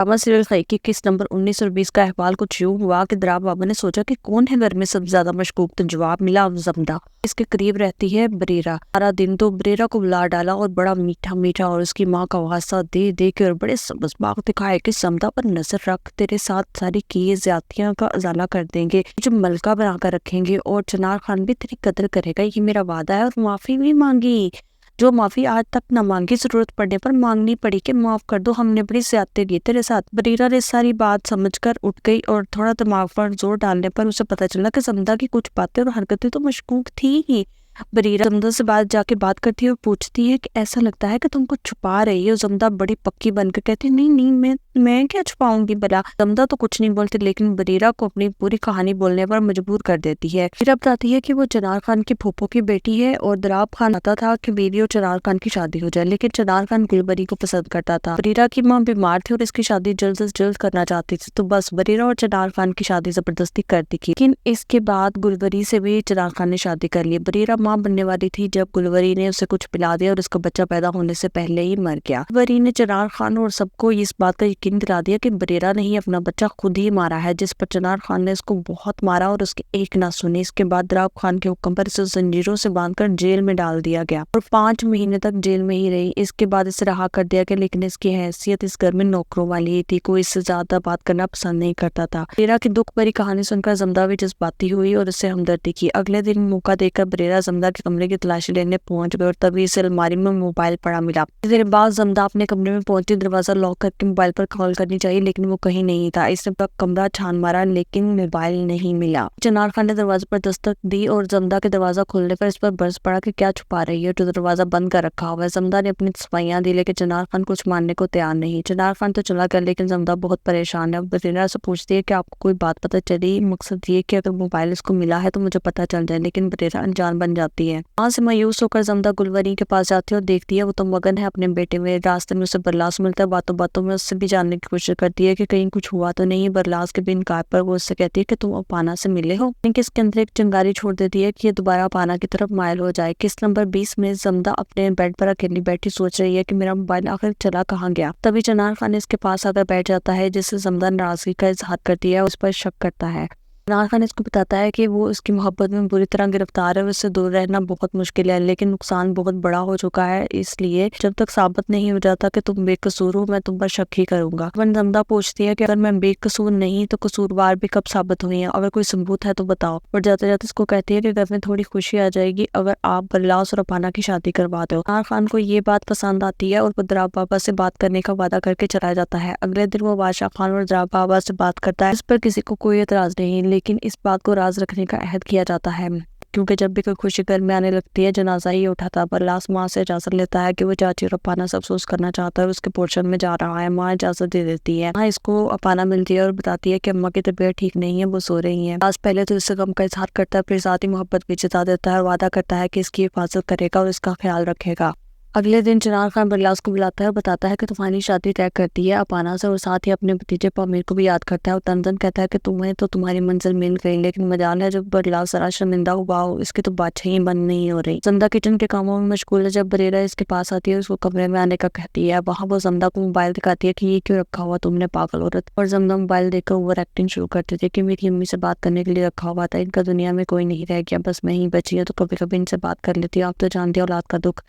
Drama serial खई की किस नंबर 19 और 20 का अहवाल कुछ यूं हुआ कि दराब बाबा ने सोचा कि कौन है घर में सबसे ज्यादा मशकूक, तो जवाब मिला जमदा। इसके करीब रहती है बरीरा। सारा दिन तो बरीरा को बुला डाला और बड़ा मीठा मीठा और उसकी माँ का वास्ता दे दे के और बड़े सबसबाग दिखाए कि जमदा पर नजर रख, तेरे साथ सारी की ज्यादतियां का अजाला कर देंगे, तुझे मलका बनाकर रखेंगे और चनार खान भी तेरी कदर करेगा, ये मेरा वादा है। और माफी भी मांगी, जो माफी आज तक न मांगी, जरूरत पड़ने पर मांगनी पड़ी कि माफ कर दो, हमने बड़ी ज्यादती की तेरे साथ। बरीरा ने सारी बात समझकर उठ गई और थोड़ा दिमाग पर जोर डालने पर उसे पता चला कि जमदा की कुछ बातें और हरकतें तो मशकूक थी ही। बरीरा जमदा से जाके बात करती है और पूछती है कि ऐसा लगता है कि तुम कुछ छुपा रही हो। जमदा बड़ी पक्की बनकर कहती है, नहीं नहीं, मैं क्या छुपाऊंगी भला। जमदा तो कुछ नहीं बोलती, लेकिन बरीरा को अपनी पूरी कहानी बोलने पर मजबूर कर देती है। बरीरा बताती है कि वो चनार खान की फूफो की बेटी है और दराब खान आता था कि बीवी और चनार खान की शादी हो जाए, लेकिन चनार खान गुलबरी को पसंद करता था। बरीरा की माँ बीमार थी और इसकी शादी जल्द से जल्द करना चाहती थी, तो बस बरीरा और चनार खान की शादी जबरदस्ती कर दी थी। लेकिन इसके बाद गुलबरी से भी चनार खान ने शादी कर ली। बरीरा माँ बनने वाली थी जब गुलबरी ने उसे कुछ पिला दिया और उसका बच्चा पैदा होने से पहले ही मर गया। गुलबरी ने चनार खान और सबको इस बात का यकीन दिला दिया कि बरीरा ने ही अपना बच्चा खुद ही मारा है, जिस पर चनार खान ने उसको बहुत मारा और उसकी एक ना सुनी। इसके बाद दराब खान के हुक्म पर इसे जंजीरों से बांधकर जेल में डाल दिया गया और 5 महीने तक जेल में ही रही। इसके बाद इसे रहा कर दिया गया, लेकिन इसकी हैसियत इस घर में नौकरों वाली ही थी, कोई इससे ज्यादा बात करना पसंद नहीं करता था। बरीरा की दुख भरी कहानी सुनकर जमदा भी जज्बाती हुई और उससे हमदर्दी की। अगले दिन मौका देकर बरीरा जमदा के कमरे की तलाशी लेने पहुंच गए और तभी इसे अलमारी में मोबाइल पड़ा मिला। देर बाद जमदा अपने कमरे में पहुंची, दरवाजा लॉक करके मोबाइल पर कॉल करनी चाहिए, लेकिन वो कहीं नहीं था। इसने पूरा कमरा छान मारा, लेकिन मोबाइल नहीं मिला। चनार खान ने दरवाजे पर दस्तक दी और जमदा के दरवाजा खोलने पर इस पर बरस पड़ा कि क्या छुपा रही है, जो दरवाजा बंद कर रखा हुआ है। जमदा ने अपनी सफाइयां दी, लेकिन चनार खान कुछ मानने को तैयार नहीं। चनार खान तो चला गया, लेकिन जमदा बहुत परेशान है। बरीरा से पूछती है कि आपको कोई बात पता चली? मकसद ये कि अगर मोबाइल इसको मिला है तो मुझे पता चल जाए, लेकिन बरीरा अनजान बन जाती है। वहां से मायूस होकर जमदा गुलवरी के पास जाती है और देखती है वो तो मगन है अपने बेटे में। रास्ते में उसे बरलास मिलता है, बातों बातों में उससे भी जानने की कोशिश करती है कि कहीं कुछ हुआ तो नहीं। बरलास के भी इनकार पर वो उससे कहती है कि तुम अपाना से मिले हो, लेकिन इसके अंदर एक चिंगारी छोड़ देती है कि ये दोबारा अपाना की तरफ मायल हो जाए। किस नंबर 20 में जमदा अपने बेड पर अकेली बैठी सोच रही है कि मेरा मोबाइल आखिर चला कहाँ गया। तभी चनार खान इसके पास आकर बैठ जाता है, जिससे जमदा नाराजगी का इजहार करती है, उस पर शक करता है। चनार खान इसको बताता है कि वो उसकी मोहब्बत में बुरी तरह गिरफ्तार है, उससे दूर रहना बहुत मुश्किल है, लेकिन नुकसान बहुत बड़ा हो चुका है, इसलिए जब तक साबित नहीं हो जाता कि तुम बेकसूर हो मैं तुम पर शक ही करूंगा। जमदा पूछती है कि अगर मैं बेकसूर नहीं तो कसूरवार भी कब साबित हुई है, अगर कोई सबूत है तो बताओ। और जाते जाते इसको कहती है कि घर में थोड़ी खुशी आ जाएगी अगर आप बरलास और अपाना की शादी करवा दो। चनार खान को ये बात पसंद आती है और वो दराब बाबा से बात करने का वादा करके चला जाता है। अगले दिन वो बादशाह खान और दराब बाबा से बात करता है, इस पर किसी को कोई एतराज नहीं, लेकिन इस बात को राज रखने का अहद किया जाता है, क्योंकि जब भी कोई खुशी घर में आने लगती है जनाजा ही उठाता। बरलास माँ से इजाजत लेता है कि वो चाची और अपाना से अफसोस करना चाहता है, उसके पोर्शन में जा रहा है। माँ इजाजत दे देती है। माँ इसको अपाना मिलती है और बताती है कि अम्मा की तबीयत ठीक नहीं है, वो सो रही है। बरलास पहले तो इससे गम का इजहार करता है, फिर साथ ही मोहब्बत भी जता देता है और वादा करता है कि इसकी हिफाजत करेगा और इसका ख्याल रखेगा। अगले दिन चनार खान बरलास को बुलाता है और बताता है कि तुम्हारी शादी तय करती है अपाना से, और साथ ही अपने भतीजे पामीर को भी याद करता है और तंजन कहता है कि तुम्हें तो तुम्हारी मंजिल मिल गई, लेकिन मजाल है जब बरलास जरा शर्मिंदा हुआ हो, इसकी तो बादशाही बंद नहीं हो रही। जमदा किचन के कामों में मशगूल है। जब बरीरा इसके पास आती है उसको कमरे में आने का कहती है, वहाँ वो जमदा को मोबाइल दिखाती है कि ये क्यों रखा हुआ तुमने पागल औरत। और जमदा मोबाइल देखकर ओवर एक्टिंग शुरू कर देती है कि मेरी अम्मी से बात करने के लिए रखा हुआ था, इनका दुनिया में कोई नहीं रह गया, बस मैं ही बची है, तो कभी कभी इनसे बात कर लेती है, आप तो जानती हो औलाद का दुख।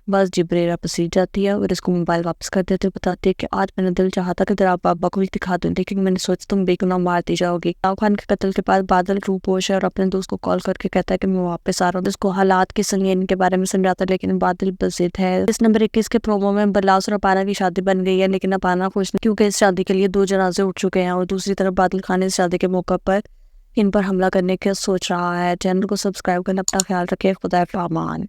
बस बरीरा पसीज जाती है और इसको मोबाइल वापस कर देते हुए बताती है कि आज मैंने दिल चाहा था कि दराब बाबा को भी दिखा दूं, लेकिन मैंने सोचा तुम बेगुनाह मार दी जाओगी। दराब खान के कत्ल के बाद बादल रूपोश है और अपने दोस्त को कॉल करके कहता है कि मैं वापस आ रहा हूँ। उसको हालात की संगीन के बारे में समझाता है, लेकिन बादल बसित है। इस नंबर 21 के प्रोमो में बरलास और अपाना की शादी बन गई है, लेकिन अपाना खुश नहीं, क्योंकि इस शादी के लिए 2 जनाजे उठ चुके हैं और दूसरी तरफ बादल खान इस शादी के मौके पर इन पर हमला करने का सोच रहा है। चैनल को सब्सक्राइब करना, अपना ख्याल रखें, खुदा पामान।